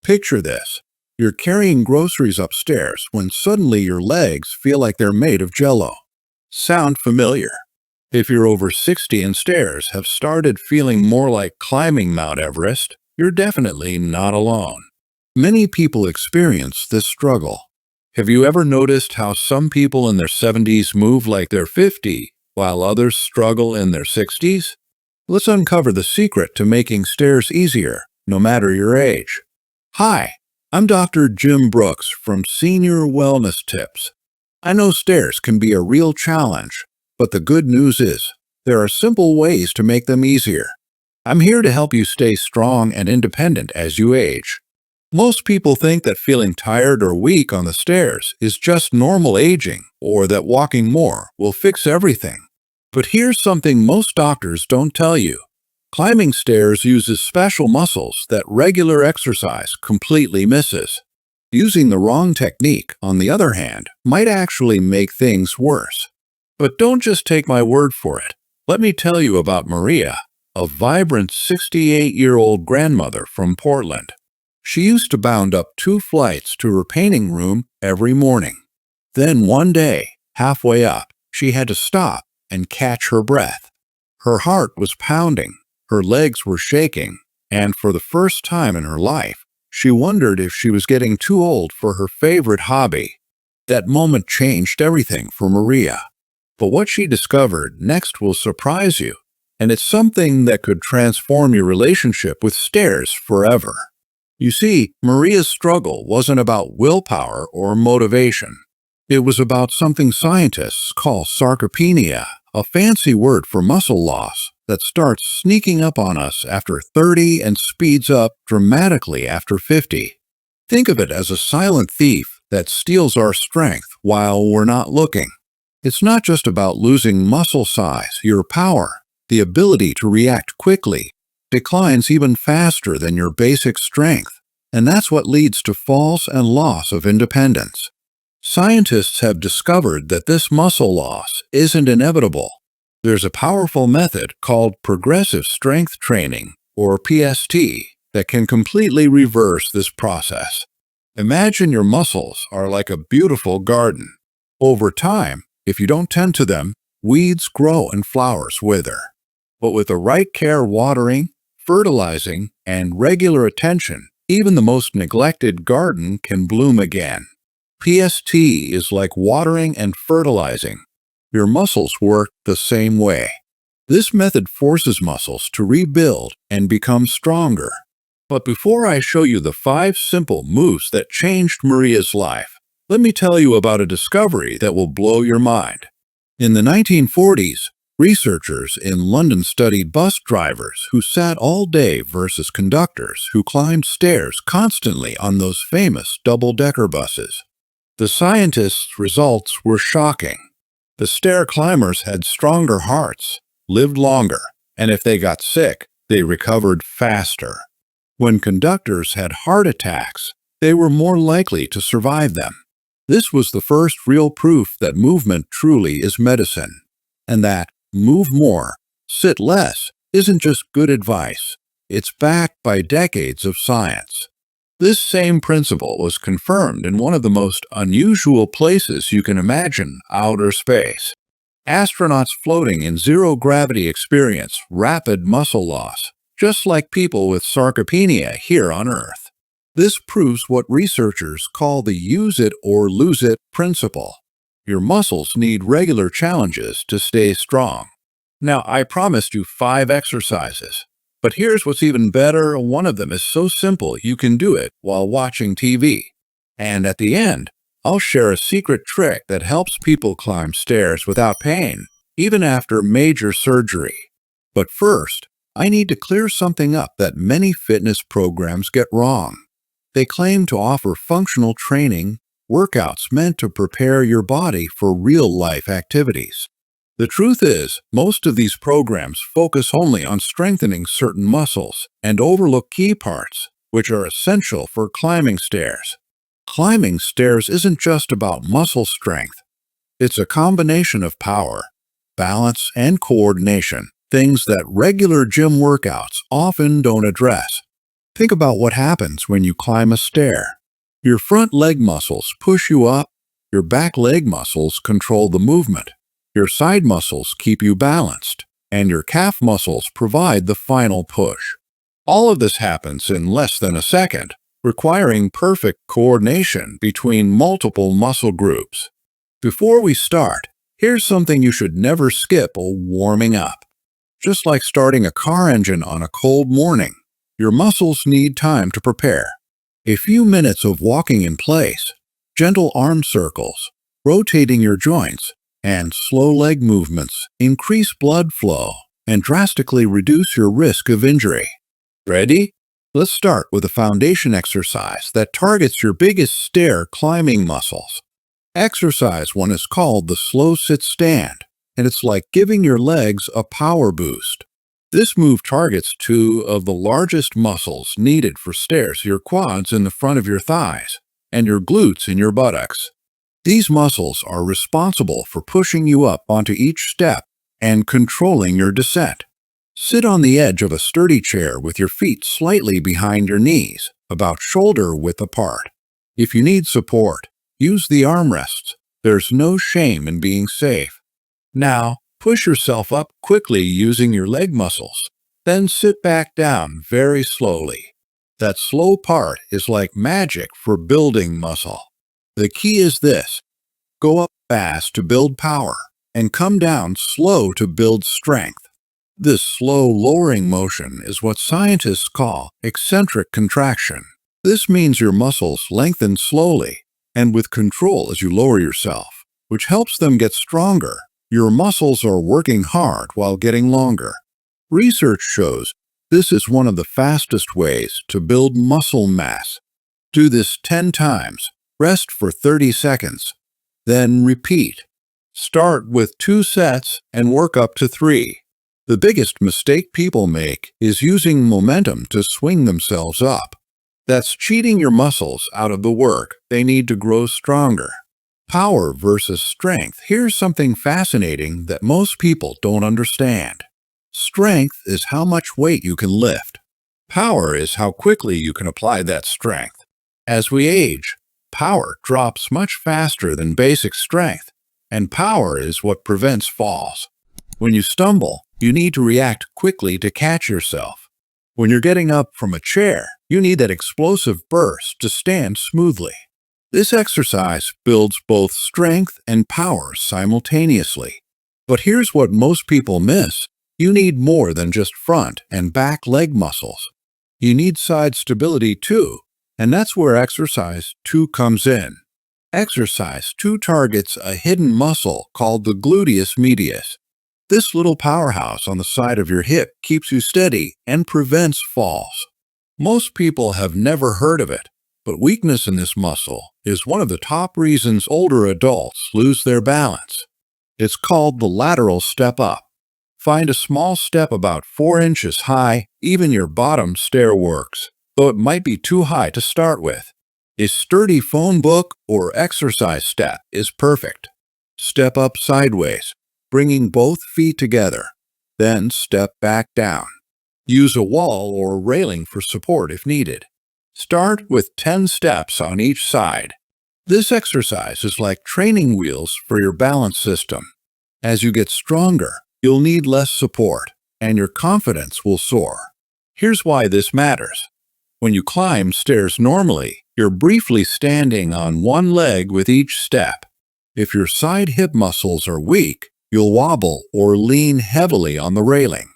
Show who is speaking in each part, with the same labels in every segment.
Speaker 1: Picture this. You're carrying groceries upstairs when suddenly your legs feel like they're made of jello. Sound familiar? If you're over 60 and stairs have started feeling more like climbing Mount Everest, you're definitely not alone. Many people experience this struggle. Have you ever noticed how some people in their 70s move like they're 50, while others struggle in their 60s? Let's uncover the secret to making stairs easier, no matter your age. Hi, I'm Dr. Jim Brooks from Senior Wellness Tips. I know stairs can be a real challenge, but the good news is there are simple ways to make them easier. I'm here to help you stay strong and independent as you age. Most people think that feeling tired or weak on the stairs is just normal aging, or that walking more will fix everything. But here's something most doctors don't tell you. Climbing stairs uses special muscles that regular exercise completely misses. Using the wrong technique, on the other hand, might actually make things worse. But don't just take my word for it. Let me tell you about Maria, a vibrant 68-year-old grandmother from Portland. She used to bound up 2 flights to her painting room every morning. Then one day, halfway up, she had to stop and catch her breath. Her heart was pounding, her legs were shaking, and for the first time in her life, she wondered if she was getting too old for her favorite hobby. That moment changed everything for Maria. But what she discovered next will surprise you, and it's something that could transform your relationship with stairs forever. You see, Maria's struggle wasn't about willpower or motivation. It was about something scientists call sarcopenia, a fancy word for muscle loss that starts sneaking up on us after 30 and speeds up dramatically after 50. Think of it as a silent thief that steals our strength while we're not looking. It's not just about losing muscle size, your power, the ability to react quickly, declines even faster than your basic strength, and that's what leads to falls and loss of independence. Scientists have discovered that this muscle loss isn't inevitable. There's a powerful method called progressive strength training, or PST, that can completely reverse this process. Imagine your muscles are like a beautiful garden. Over time, if you don't tend to them, weeds grow and flowers wither. But with the right care, watering, fertilizing, and regular attention, even the most neglected garden can bloom again. PST is like watering and fertilizing. Your muscles work the same way. This method forces muscles to rebuild and become stronger. But before I show you the 5 simple moves that changed Maria's life, let me tell you about a discovery that will blow your mind. In the 1940s, researchers in London studied bus drivers who sat all day versus conductors who climbed stairs constantly on those famous double-decker buses. The scientists' results were shocking. The stair climbers had stronger hearts, lived longer, and if they got sick, they recovered faster. When conductors had heart attacks, they were more likely to survive them. This was the first real proof that movement truly is medicine, and that move more, sit less isn't just good advice. It's backed by decades of science. This same principle was confirmed in one of the most unusual places you can imagine, outer space. Astronauts floating in zero-gravity experience rapid muscle loss, just like people with sarcopenia here on Earth. This proves what researchers call the use it or lose it principle. Your muscles need regular challenges to stay strong. Now, I promised you 5 exercises. But here's what's even better. One of them is so simple you can do it while watching TV. And at the end, I'll share a secret trick that helps people climb stairs without pain, even after major surgery. But first, I need to clear something up that many fitness programs get wrong. They claim to offer functional training, workouts meant to prepare your body for real-life activities. The truth is, most of these programs focus only on strengthening certain muscles and overlook key parts, which are essential for climbing stairs. Climbing stairs isn't just about muscle strength. It's a combination of power, balance, and coordination, things that regular gym workouts often don't address. Think about what happens when you climb a stair. Your front leg muscles push you up, your back leg muscles control the movement, your side muscles keep you balanced, and your calf muscles provide the final push. All of this happens in less than a second, requiring perfect coordination between multiple muscle groups. Before we start, here's something you should never skip: a warming up. Just like starting a car engine on a cold morning, your muscles need time to prepare. A few minutes of walking in place, gentle arm circles, rotating your joints, and slow leg movements increase blood flow and drastically reduce your risk of injury. Ready? Let's start with a foundation exercise that targets your biggest stair climbing muscles. Exercise 1 is called the slow sit stand, and it's like giving your legs a power boost. This move targets two of the largest muscles needed for stairs: your quads in the front of your thighs and your glutes in your buttocks. These muscles are responsible for pushing you up onto each step and controlling your descent. Sit on the edge of a sturdy chair with your feet slightly behind your knees, about shoulder width apart. If you need support, use the armrests. There's no shame in being safe. Now, push yourself up quickly using your leg muscles. Then sit back down very slowly. That slow part is like magic for building muscle. The key is this: go up fast to build power, and come down slow to build strength. This slow lowering motion is what scientists call eccentric contraction. This means your muscles lengthen slowly and with control as you lower yourself, which helps them get stronger. Your muscles are working hard while getting longer. Research shows this is one of the fastest ways to build muscle mass. Do this 10 times, rest for 30 seconds, then repeat. Start with 2 sets and work up to 3. The biggest mistake people make is using momentum to swing themselves up. That's cheating your muscles out of the work they need to grow stronger. Power versus strength. Here's something fascinating that most people don't understand. Strength is how much weight you can lift. Power is how quickly you can apply that strength. As we age, power drops much faster than basic strength, and power is what prevents falls. When you stumble, you need to react quickly to catch yourself. When you're getting up from a chair, you need that explosive burst to stand smoothly. This exercise builds both strength and power simultaneously. But here's what most people miss: you need more than just front and back leg muscles. You need side stability too, and that's where exercise 2 comes in. Exercise 2 targets a hidden muscle called the gluteus medius. This little powerhouse on the side of your hip keeps you steady and prevents falls. Most people have never heard of it, but weakness in this muscle is one of the top reasons older adults lose their balance. It's called the lateral step up. Find a small step about 4 inches high. Even your bottom stair works, though it might be too high to start with. A sturdy phone book or exercise step is perfect. Step up sideways, bringing both feet together, then step back down. Use a wall or railing for support if needed. Start with 10 steps on each side. This exercise is like training wheels for your balance system. As you get stronger, you'll need less support, and your confidence will soar. Here's why this matters. When you climb stairs normally, you're briefly standing on one leg with each step. If your side hip muscles are weak, you'll wobble or lean heavily on the railing.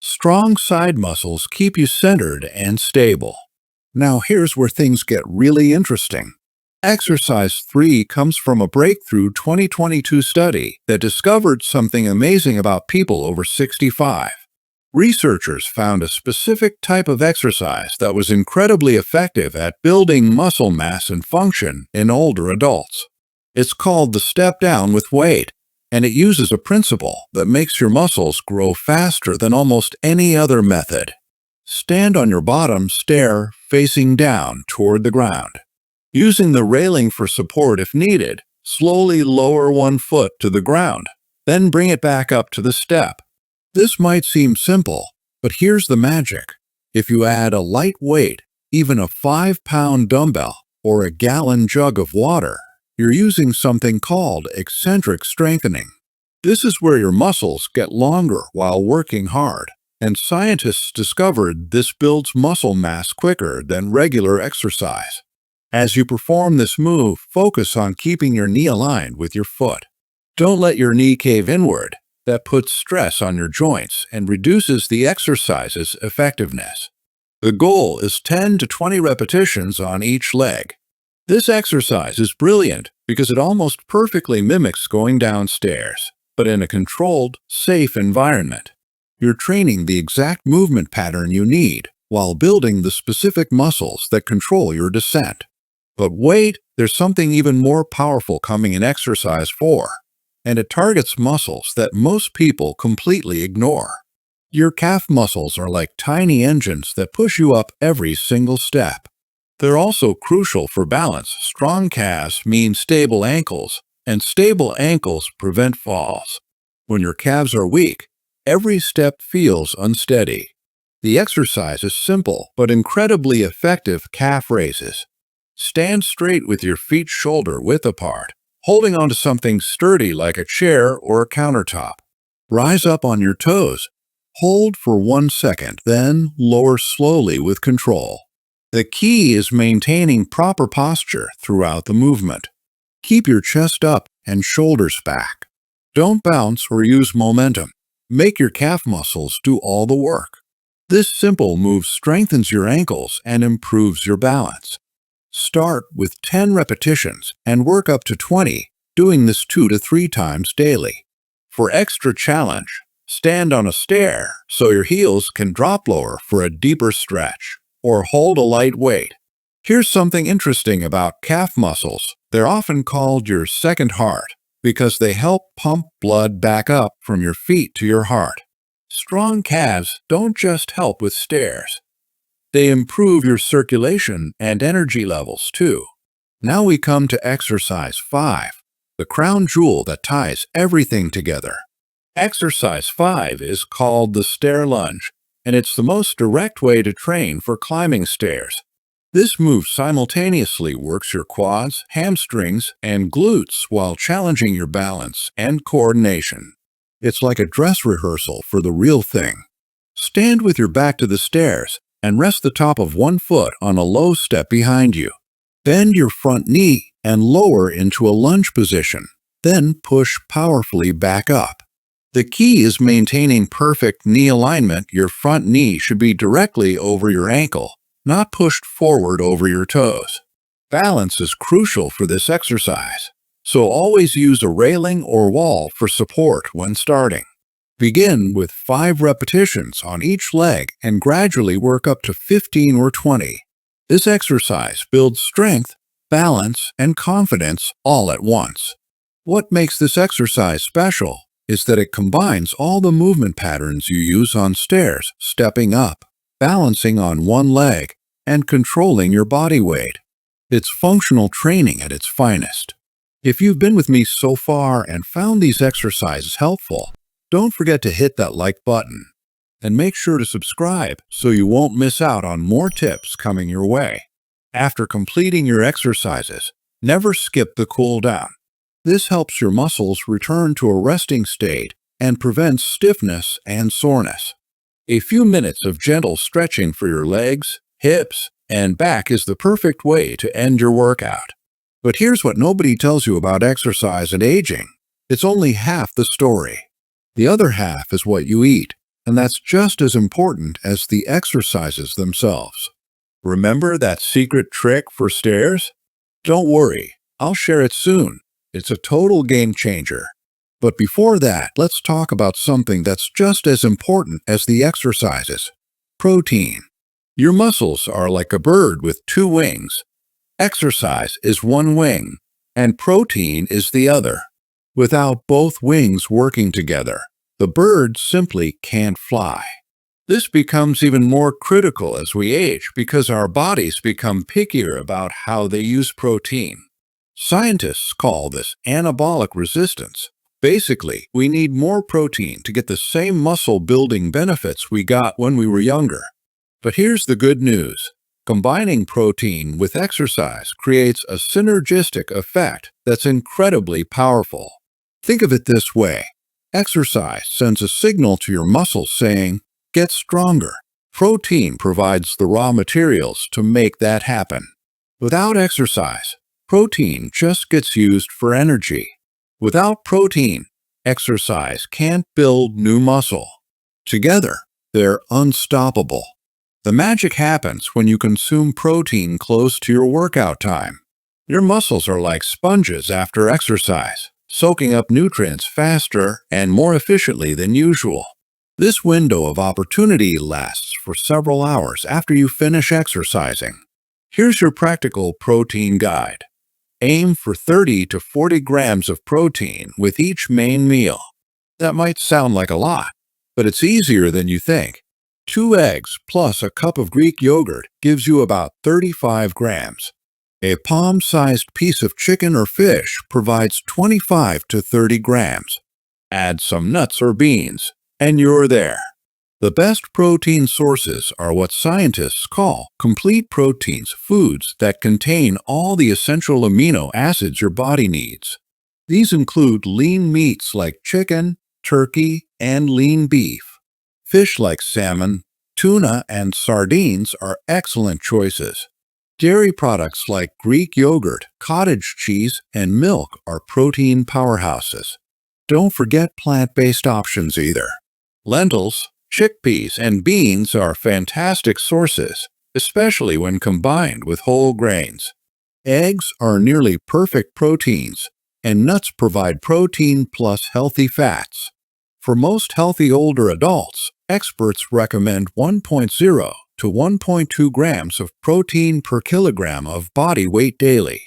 Speaker 1: Strong side muscles keep you centered and stable. Now here's where things get really interesting. Exercise 3 comes from a breakthrough 2022 study that discovered something amazing about people over 65. Researchers found a specific type of exercise that was incredibly effective at building muscle mass and function in older adults. It's called the step down with weight, and it uses a principle that makes your muscles grow faster than almost any other method. Stand on your bottom stair facing down toward the ground. Using the railing for support if needed, slowly lower one foot to the ground, then bring it back up to the step. This might seem simple, but here's the magic. If you add a light weight even a 5-pound dumbbell, or a gallon jug of water, you're using something called eccentric strengthening. This is where your muscles get longer while working hard, and scientists discovered this builds muscle mass quicker than regular exercise. As you perform this move, focus on keeping your knee aligned with your foot. Don't let your knee cave inward. That puts stress on your joints and reduces the exercise's effectiveness. The goal is 10 to 20 repetitions on each leg. This exercise is brilliant because it almost perfectly mimics going downstairs, but in a controlled, safe environment. You're training the exact movement pattern you need while building the specific muscles that control your descent. But wait, there's something even more powerful coming in exercise 4, and it targets muscles that most people completely ignore. Your calf muscles are like tiny engines that push you up every single step. They're also crucial for balance. Strong calves mean stable ankles, and stable ankles prevent falls. When your calves are weak, every step feels unsteady. The exercise is simple but incredibly effective. Calf raises. Stand straight with your feet shoulder width apart, holding onto something sturdy like a chair or a countertop. Rise up on your toes. Hold for 1 second, then lower slowly with control. The key is maintaining proper posture throughout the movement. Keep your chest up and shoulders back. Don't bounce or use momentum. Make your calf muscles do all the work. This simple move strengthens your ankles and improves your balance. Start with 10 repetitions and work up to 20, doing this 2 to 3 times daily. For extra challenge, stand on a stair so your heels can drop lower for a deeper stretch, or hold a light weight. Here's something interesting about calf muscles. They're often called your second heart because they help pump blood back up from your feet to your heart. Strong calves don't just help with stairs. They improve your circulation and energy levels too. Now we come to exercise 5, the crown jewel that ties everything together. Exercise 5 is called the stair lunge, and it's the most direct way to train for climbing stairs. This move simultaneously works your quads, hamstrings, and glutes while challenging your balance and coordination. It's like a dress rehearsal for the real thing. Stand with your back to the stairs and rest the top of one foot on a low step behind you. Bend your front knee and lower into a lunge position, then push powerfully back up. The key is maintaining perfect knee alignment. Your front knee should be directly over your ankle, not pushed forward over your toes. Balance is crucial for this exercise, so always use a railing or wall for support when starting. Begin with 5 repetitions on each leg and gradually work up to 15 or 20. This exercise builds strength, balance, and confidence all at once. What makes this exercise special is that it combines all the movement patterns you use on stairs, stepping up, balancing on one leg, and controlling your body weight. It's functional training at its finest. If you've been with me so far and found these exercises helpful, don't forget to hit that like button and make sure to subscribe so you won't miss out on more tips coming your way. After completing your exercises, never skip the cool down. This helps your muscles return to a resting state and prevents stiffness and soreness. A few minutes of gentle stretching for your legs, hips, and back is the perfect way to end your workout. But here's what nobody tells you about exercise and aging. It's only half the story. The other half is what you eat, and that's just as important as the exercises themselves. Remember that secret trick for stairs? Don't worry, I'll share it soon. It's a total game changer. But before that, let's talk about something that's just as important as the exercises: protein. Your muscles are like a bird with 2 wings. Exercise is one wing, and protein is the other. Without both wings working together, the bird simply can't fly. This becomes even more critical as we age because our bodies become pickier about how they use protein. Scientists call this anabolic resistance. Basically, we need more protein to get the same muscle-building benefits we got when we were younger. But here's the good news. Combining protein with exercise creates a synergistic effect that's incredibly powerful. Think of it this way. Exercise sends a signal to your muscles saying, "Get stronger." Protein provides the raw materials to make that happen. Without exercise, protein just gets used for energy. Without protein, exercise can't build new muscle. Together, they're unstoppable. The magic happens when you consume protein close to your workout time. Your muscles are like sponges after exercise, soaking up nutrients faster and more efficiently than usual. This window of opportunity lasts for several hours after you finish exercising. Here's your practical protein guide. Aim for 30 to 40 grams of protein with each main meal. That might sound like a lot, but it's easier than you think. 2 eggs plus a cup of Greek yogurt gives you about 35 grams. A palm-sized piece of chicken or fish provides 25 to 30 grams. Add some nuts or beans, and you're there. The best protein sources are what scientists call complete proteins, foods that contain all the essential amino acids your body needs. These include lean meats like chicken, turkey, and lean beef. Fish like salmon, tuna, and sardines are excellent choices. Dairy products like Greek yogurt, cottage cheese, and milk are protein powerhouses. Don't forget plant-based options either. Lentils, chickpeas, and beans are fantastic sources, especially when combined with whole grains. Eggs are nearly perfect proteins, and nuts provide protein plus healthy fats. For most healthy older adults, experts recommend 1.0 to 1.2 grams of protein per kilogram of body weight daily.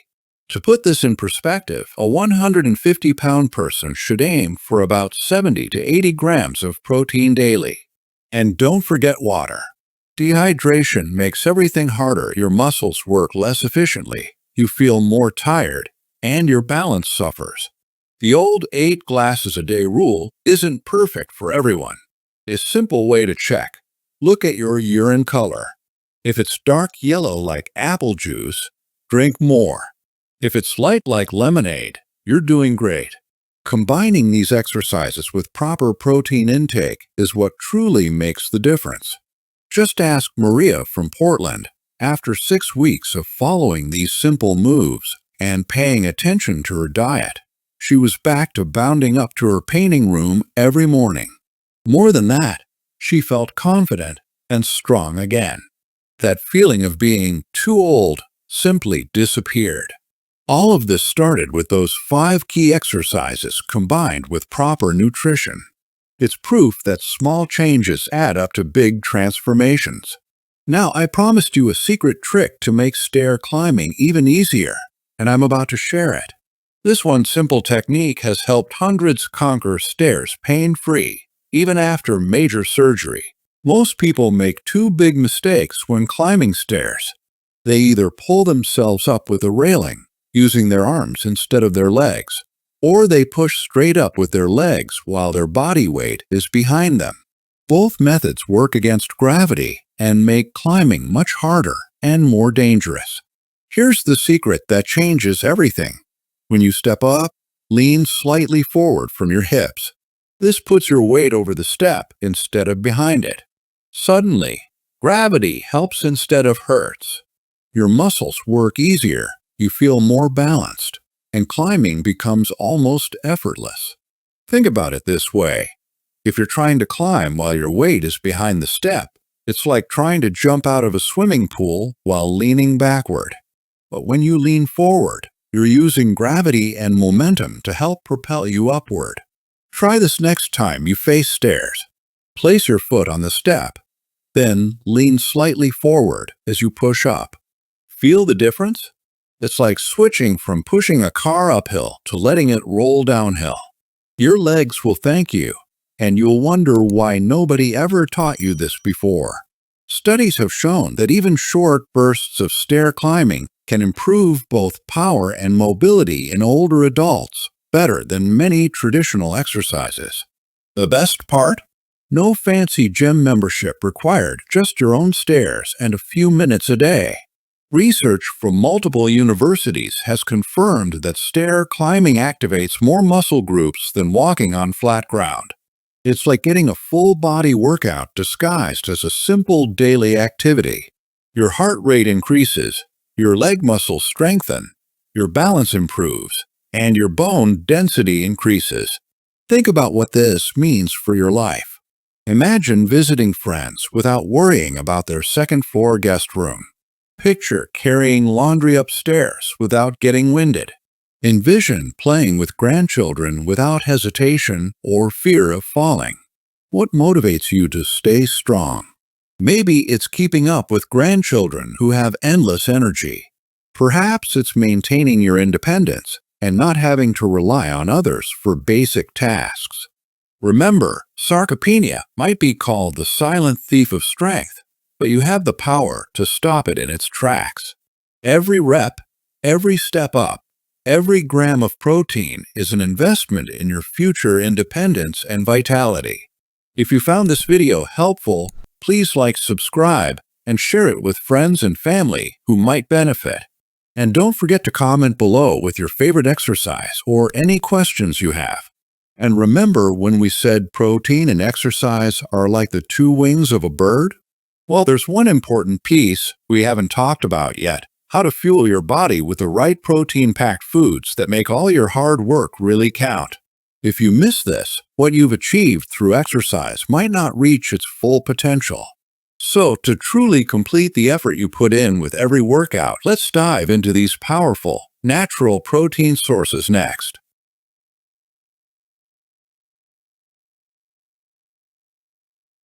Speaker 1: To put this in perspective, a 150-pound person should aim for about 70 to 80 grams of protein daily. And don't forget water. Dehydration makes everything harder. Your muscles work less efficiently, you feel more tired, and your balance suffers. The old 8 glasses a day rule isn't perfect for everyone. A simple way to check: look at your urine color. If it's dark yellow like apple juice, drink more. If it's light like lemonade, you're doing great. Combining these exercises with proper protein intake is what truly makes the difference. Just ask Maria from Portland. After 6 weeks of following these simple moves and paying attention to her diet, she was back to bounding up to her painting room every morning. More than that, she felt confident and strong again. That feeling of being too old simply disappeared. All of this started with those 5 key exercises combined with proper nutrition. It's proof that small changes add up to big transformations. Now, I promised you a secret trick to make stair climbing even easier, and I'm about to share it. This one simple technique has helped hundreds conquer stairs pain-free, even after major surgery. Most people make 2 big mistakes when climbing stairs. They either pull themselves up with a railing, using their arms instead of their legs, or they push straight up with their legs while their body weight is behind them. Both methods work against gravity and make climbing much harder and more dangerous. Here's the secret that changes everything. When you step up, lean slightly forward from your hips. This puts your weight over the step instead of behind it. Suddenly, gravity helps instead of hurts. Your muscles work easier, you feel more balanced, and climbing becomes almost effortless. Think about it this way. If you're trying to climb while your weight is behind the step, it's like trying to jump out of a swimming pool while leaning backward. But when you lean forward, you're using gravity and momentum to help propel you upward. Try this next time you face stairs. Place your foot on the step, then lean slightly forward as you push up. Feel the difference? It's like switching from pushing a car uphill to letting it roll downhill. Your legs will thank you, and you'll wonder why nobody ever taught you this before. Studies have shown that even short bursts of stair climbing can improve both power and mobility in older adults better than many traditional exercises. The best part? No fancy gym membership required, just your own stairs and a few minutes a day. Research from multiple universities has confirmed that stair climbing activates more muscle groups than walking on flat ground. It's like getting a full body workout disguised as a simple daily activity. Your heart rate increases, your leg muscles strengthen, your balance improves, and your bone density increases. Think about what this means for your life. Imagine visiting friends without worrying about their second-floor guest room. Picture carrying laundry upstairs without getting winded. Envision playing with grandchildren without hesitation or fear of falling. What motivates you to stay strong? Maybe it's keeping up with grandchildren who have endless energy. Perhaps it's maintaining your independence and not having to rely on others for basic tasks. Remember, sarcopenia might be called the silent thief of strength, but you have the power to stop it in its tracks. Every rep, every step up, every gram of protein is an investment in your future independence and vitality. If you found this video helpful, please like, subscribe, and share it with friends and family who might benefit. And don't forget to comment below with your favorite exercise or any questions you have. And remember when we said protein and exercise are like the two wings of a bird? Well, there's one important piece we haven't talked about yet: how to fuel your body with the right protein-packed foods that make all your hard work really count. If you miss this, what you've achieved through exercise might not reach its full potential. So, to truly complete the effort you put in with every workout, let's dive into these powerful, natural protein sources next.